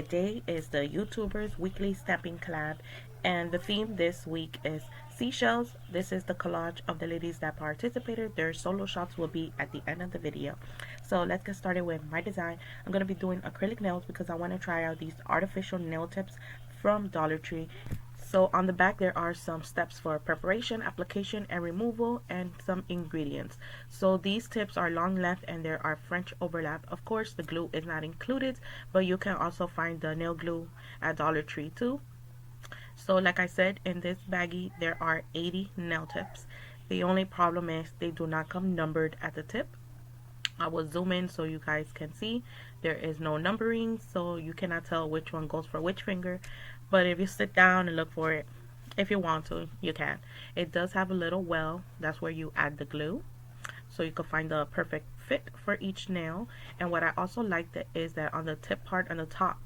Today is the YouTubers weekly stamping collab, and the theme this week is seashells. This is the collage of the ladies that participated. Their solo shots will be at the end of the video. So let's get started with my design. I'm going to be doing acrylic nails because I want to try out these artificial nail tips from Dollar Tree. So on the back there are some steps for preparation, application, and removal, and some ingredients. So these tips are long length and there are French overlap. Of course the glue is not included, but you can also find the nail glue at Dollar Tree too. So like I said, in this baggie there are 80 nail tips. The only problem is they do not come numbered at the tip. I will zoom in so you guys can see there is no numbering, so you cannot tell which one goes for which finger. But if you sit down and look for it, if you want to, you can. It does have a little well, that's where you add the glue, so you can find the perfect fit for each nail. And what I also like that is that on the tip part on the top,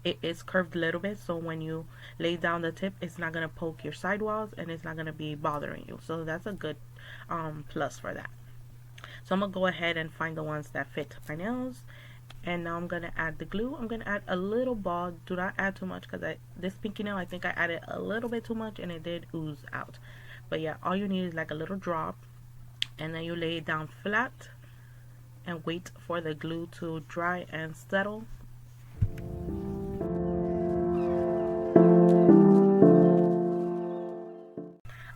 it is curved a little bit, so when you lay down the tip, it's not going to poke your sidewalls and it's not going to be bothering you. So that's a good plus for that. So I'm going to go ahead and find the ones that fit my nails. And now I'm going to add the glue. I'm going to add a little ball. Do not add too much because this pinky nail, I think I added a little bit too much and it did ooze out. But yeah, all you need is like a little drop. And then you lay it down flat and wait for the glue to dry and settle.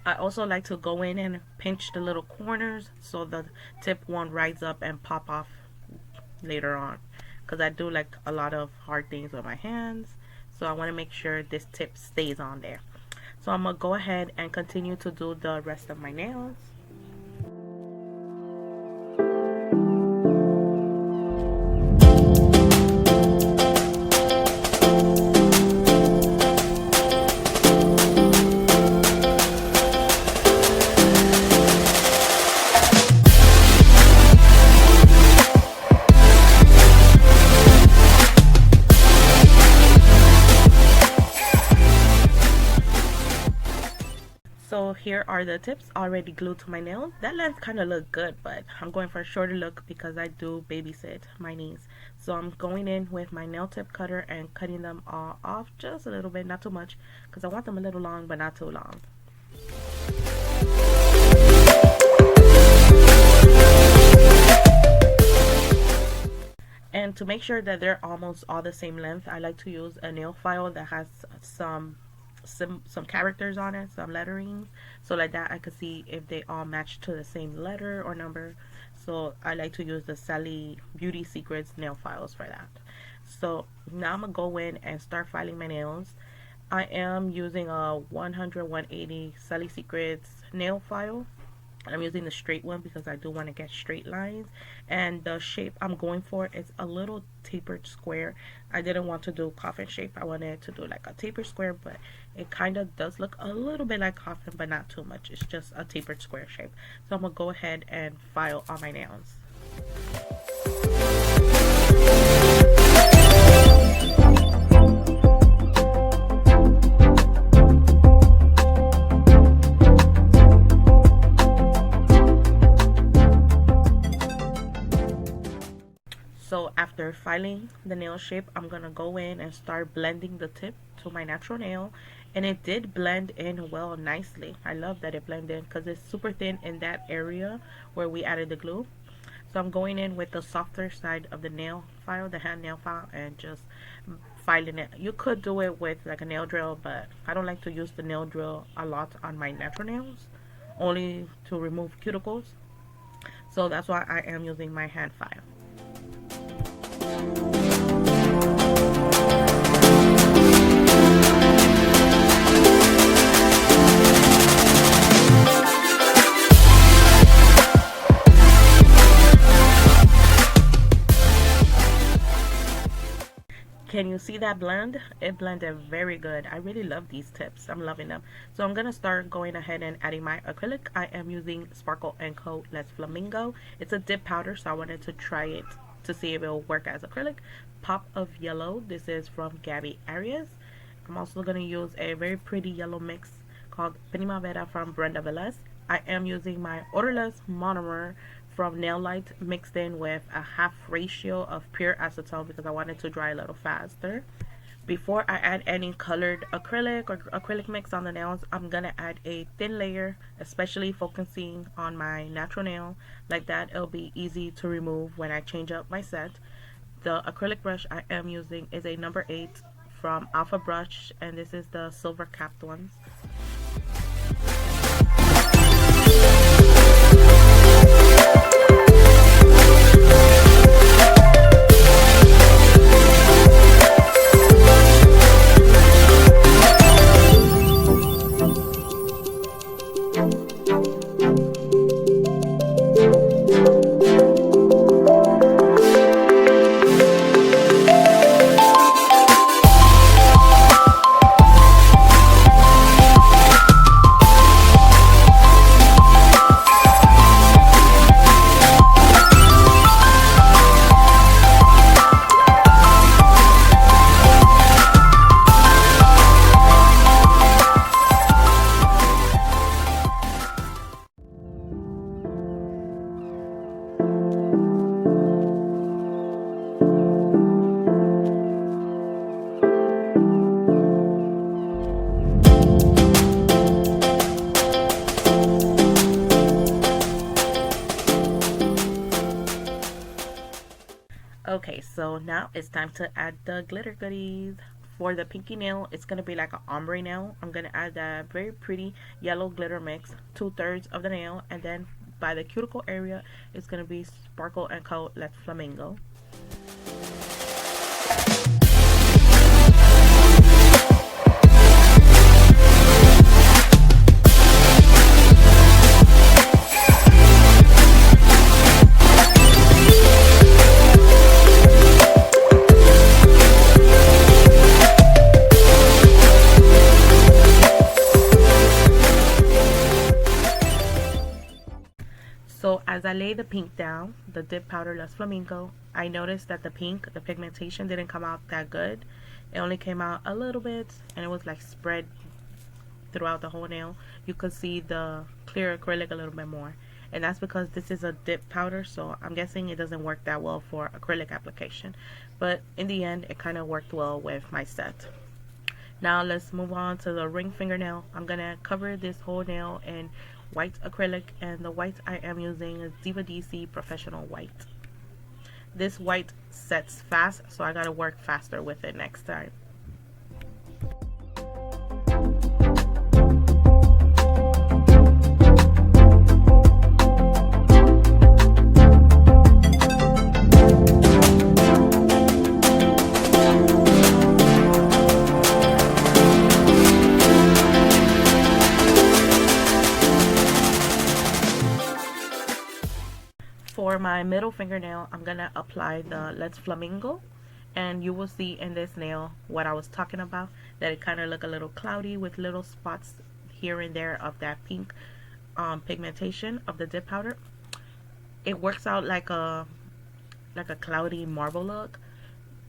I also like to go in and pinch the little corners so the tip won't rise up and pop off later on, because I do like a lot of hard things with my hands, so I want to make sure this tip stays on there. So I'm gonna go ahead and continue to do the rest of my nails. So here are the tips already glued to my nails. That length kind of looked good, but I'm going for a shorter look because I do babysit my niece. So I'm going in with my nail tip cutter and cutting them all off just a little bit, not too much, because I want them a little long but not too long. And to make sure that they're almost all the same length, I like to use a nail file that has some characters on it, some letterings, so like that I could see if they all match to the same letter or number. So I like to use the Sally Beauty Secrets nail files for that. So now I'm gonna go in and start filing my nails. I am using a 100-180 Sally Secrets nail file. I'm using the straight one because I do want to get straight lines, and the shape I'm going for is a little tapered square. I didn't want to do coffin shape. I wanted to do like a tapered square, but it kind of does look a little bit like coffin, but not too much. It's just a tapered square shape. So I'm gonna go ahead and file on my nails. So after filing the nail shape, I'm gonna go in and start blending the tip to my natural nail, and it did blend in well nicely. I love that it blended in because it's super thin in that area where we added the glue. So I'm going in with the softer side of the nail file, the hand nail file, and just filing it. You could do it with like a nail drill, but I don't like to use the nail drill a lot on my natural nails, only to remove cuticles. So that's why I am using my hand file. Can you see that blend? It blended very good. I really love these tips. I'm loving them. So I'm gonna start going ahead and adding my acrylic. I am using Sparkle & Co. Less Flamingo. It's a dip powder, so I wanted to try it to see if it will work as acrylic. Pop of Yellow. This is from Gabby Arias. I'm also gonna use a very pretty yellow mix called Primavera from Brenda Velez. I am using my Odorless Monomer from Nailite mixed in with a half ratio of pure acetone because I wanted to dry a little faster. Before I add any colored acrylic or acrylic mix on the nails, I'm gonna add a thin layer, especially focusing on my natural nail. Like that, it'll be easy to remove when I change up my set. The acrylic brush I am using is a number 8 from Alpha Brush, and this is the silver capped ones. Okay, so now it's time to add the glitter goodies. For the pinky nail, it's going to be like an ombre nail. I'm going to add that very pretty yellow glitter mix, 2/3 of the nail, and then by the cuticle area, it's going to be Sparkle and Coat Let's Flamingo. So as I lay the pink down, the dip powder Let's Flamingo, I noticed that the pink, the pigmentation didn't come out that good. It only came out a little bit, and it was like spread throughout the whole nail. You could see the clear acrylic a little bit more. And that's because this is a dip powder, so I'm guessing it doesn't work that well for acrylic application. But in the end, it kind of worked well with my set. Now let's move on to the ring fingernail. I'm going to cover this whole nail in white acrylic, and the white I am using is Diva DC Professional White. This white sets fast, so I gotta work faster with it next time. For my middle fingernail, I'm gonna apply the Let's Flamingo, and you will see in this nail what I was talking about, that it kind of look a little cloudy with little spots here and there of that pink pigmentation of the dip powder. It works out like a cloudy marble look.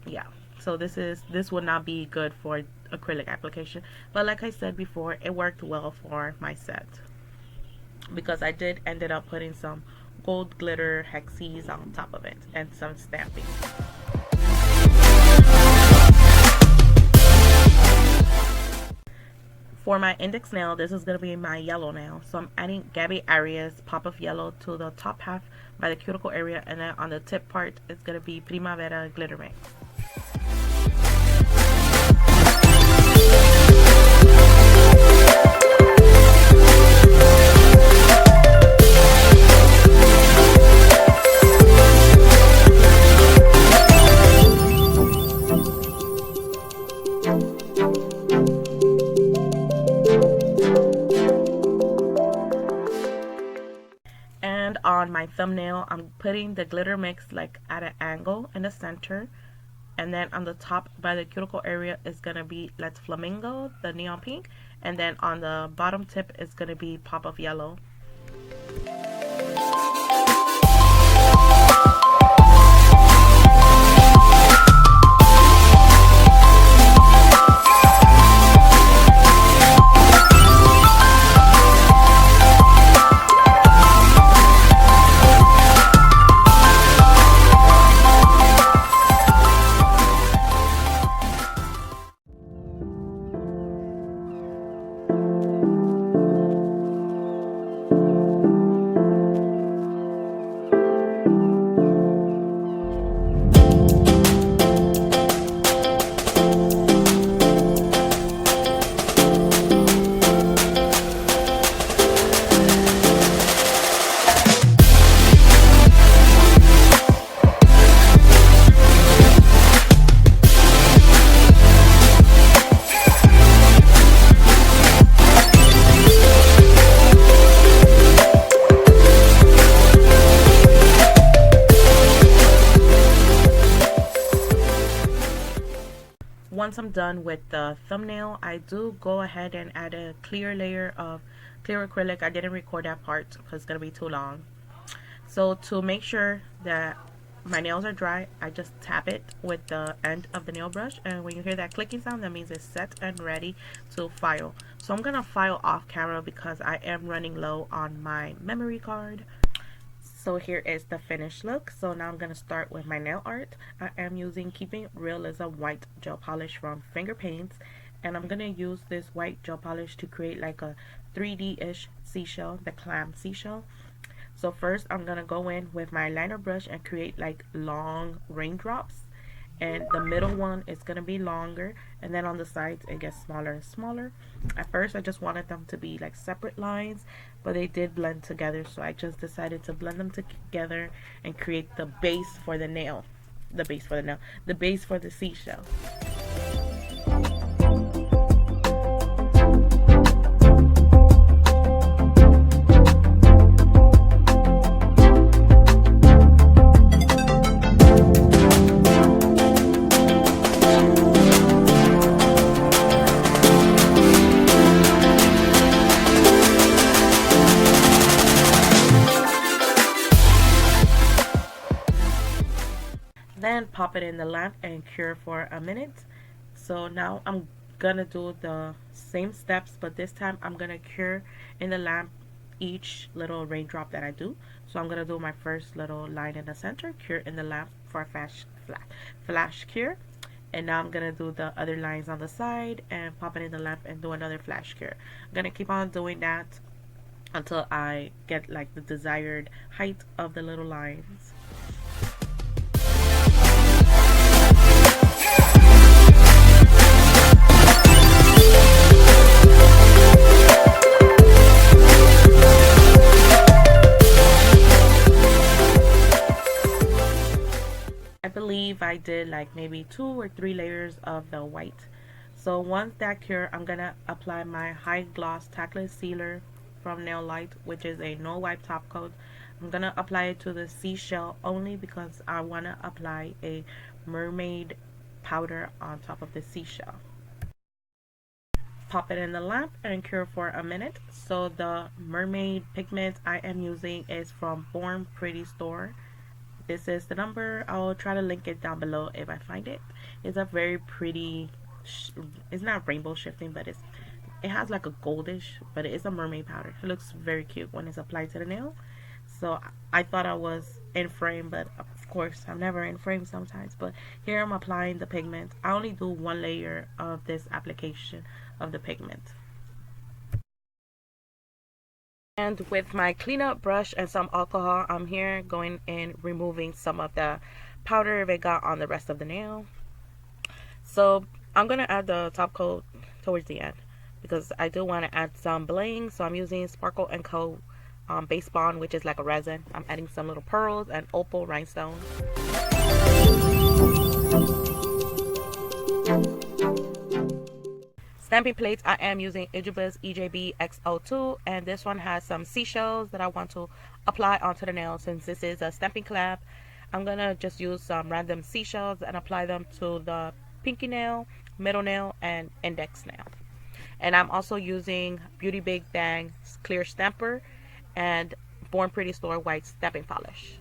Yeah, so this would not be good for acrylic application, but like I said before, it worked well for my set because I did ended up putting some gold glitter hexes on top of it and some stamping. For my index nail, this is going to be my yellow nail, so I'm adding Gabby Arias Pop of Yellow to the top half by the cuticle area, and then on the tip part it's going to be Primavera glitter mix. On my thumbnail, I'm putting the glitter mix like at an angle in the center, and then on the top by the cuticle area is gonna be Let's Flamingo, the neon pink, and then on the bottom tip is gonna be Pop of Yellow. once I'm done with the thumbnail, I do go ahead and add a clear layer of clear acrylic. I didn't record that part because it's going to be too long. So to make sure that my nails are dry, I just tap it with the end of the nail brush, and when you hear that clicking sound, that means it's set and ready to file. So I'm gonna file off camera because I am running low on my memory card. So here is the finished look. So now I'm gonna start with my nail art. I am using Keeping Realism white gel polish from Finger Paints, and I'm gonna use this white gel polish to create like a 3D-ish seashell, the clam seashell. So first I'm gonna go in with my liner brush and create like long raindrops, and the middle one is gonna be longer, and then on the sides it gets smaller and smaller. At first I just wanted them to be like separate lines, but they did blend together, so I just decided to blend them together and create the base for the nail. The base for the seashell. Then pop it in the lamp and cure for a minute. So now I'm gonna do the same steps, but this time I'm gonna cure in the lamp each little raindrop that I do. So I'm gonna do my first little line in the center, cure in the lamp for a flash cure, and now I'm gonna do the other lines on the side and pop it in the lamp and do another flash cure. I'm gonna keep on doing that until I get like the desired height of the little lines. I believe I did like maybe 2 or 3 layers of the white. So once that cure, I'm gonna apply my high gloss Tackless sealer from Nailite, which is a no wipe top coat. I'm gonna apply it to the seashell only because I wanna apply a mermaid powder on top of the seashell. Pop it in the lamp and cure for a minute. So the mermaid pigment I am using is from Born Pretty store. This is the number. I'll try to link it down below if I find it. It's a very pretty, it's not rainbow shifting, but it has like a goldish, but it is a mermaid powder. It looks very cute when it's applied to the nail. So I thought I was in frame, but of course I'm never in frame sometimes. But here I'm applying the pigment. I only do 1 layer of this application of the pigment. And with my cleanup brush and some alcohol, I'm here going and removing some of the powder if it got on the rest of the nail. So I'm going to add the top coat towards the end because I do want to add some bling. So I'm using Sparkle & Co. Base Bond, which is like a resin. I'm adding some little pearls and opal rhinestones. Stamping plates, I am using ejiubas EJB X02, and this one has some seashells that I want to apply onto the nail. Since this is a stamping collab, I'm gonna just use some random seashells and apply them to the pinky nail, middle nail, and index nail. And I'm also using Beauty Big Bang clear stamper and Born Pretty store white stamping polish.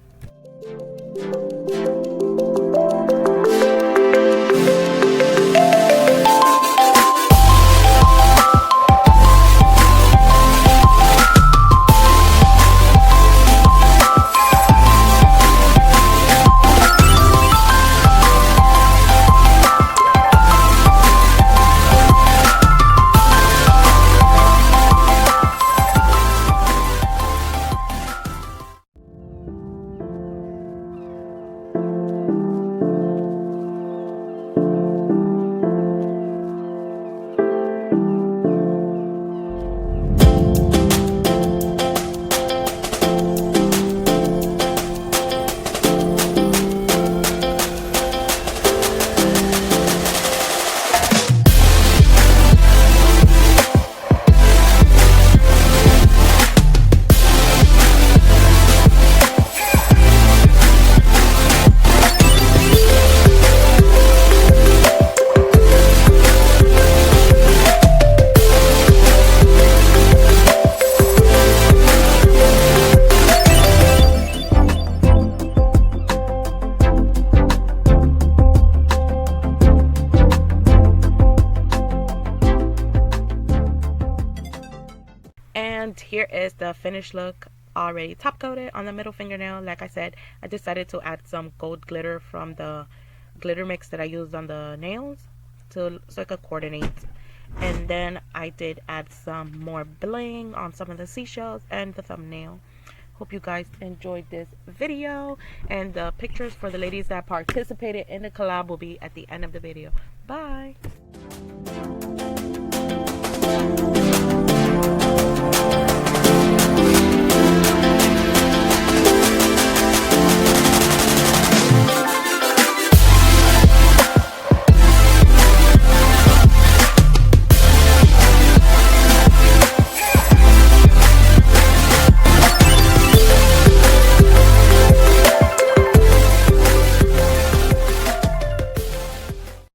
here is the finished look, already top coated on the middle fingernail. Like I said, I decided to add some gold glitter from the glitter mix that I used on the nails so it could coordinate. And then I did add some more bling on some of the seashells and the thumbnail. Hope you guys enjoyed this video, and the pictures for the ladies that participated in the collab will be at the end of the video. Bye.